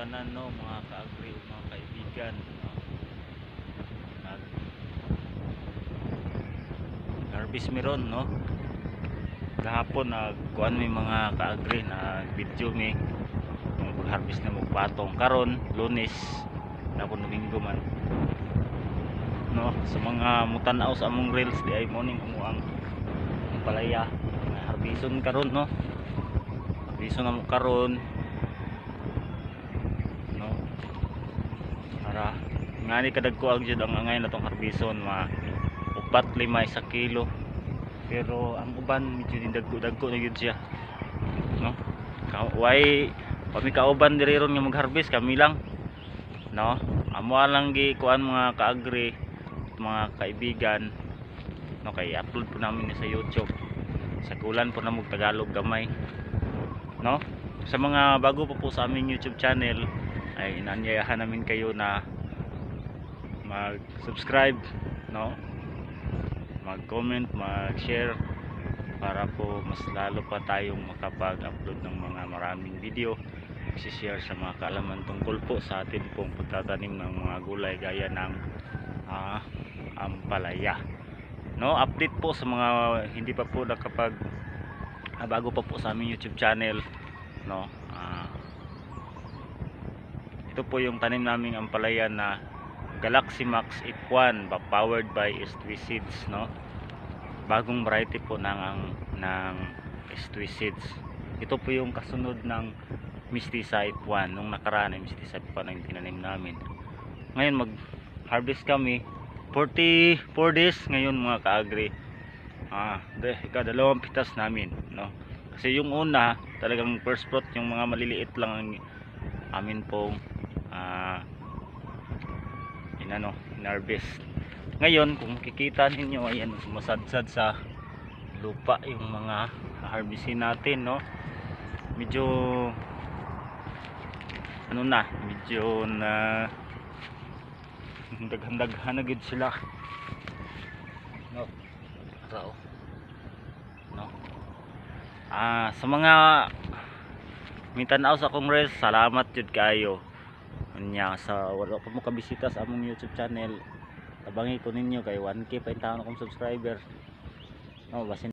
tanan, no, mga ka-agri, mga kaibigan, no? Nag-harvest meron, no, kahapon nagkuan mi mga ka-agri, nag-video mi mag-harvest na magpatong karon Lunes na po Domingo man, no, sa mga mutanaw sa among reels di ay morning umuang ang palaya na harbison karon, no, harbison na mo karon, no, para ngani kadagko jud ang angay natong harbison, upat 5 sa kilo, pero ang uban medyo dagko na gyud siya, no, why kami kauban diri ron nga mag-harvest kami lang, no, amo lang gi kuan mga kaagri, mga kaibigan, no, kay upload po namin sa YouTube, sa kulan po na mag Tagalog gamay, no. Sa mga bago pa po sa aming YouTube channel ay inanyayahan namin kayo na mag-subscribe, no, mag-comment, mag-share para po mas lalo pa tayong makapag-upload ng mga maraming video, i-share sa mga kaalaman tungkol po sa atin pong pagtatanim ng mga gulay gaya ng ampalaya, no. Update po sa mga hindi pa po nakapag bago pa po sa aming YouTube channel, no. Ito po yung tanim naming ampalaya na Galaxy Max F1 powered by S3 Seeds, no. Bagong variety po ng S3 Seeds. Ito po yung kasunod ng Mistisa F1. Nung nakaraan ay Mistisa F1 ang tinanim namin. Ngayon mag-harvest kami 44 days ngayon mga kaagri. Ikadalawang pitas namin, no. Kasi yung una talagang first fruit, yung mga maliliit lang ang amin pong harvest. Ngayon kung makikita ninyo, ayan, sumasadsad sa lupa yung mga harvestin natin, no. Medyo medyo na daghan na gid sila, no. No. Sa mga mitanaw sa akong reels, salamat jud kayo nya. Sa wala pa mo kabisita sa among YouTube channel, tabangi ko ninyo kay 1K pa yung taon akong subscriber, no. Basin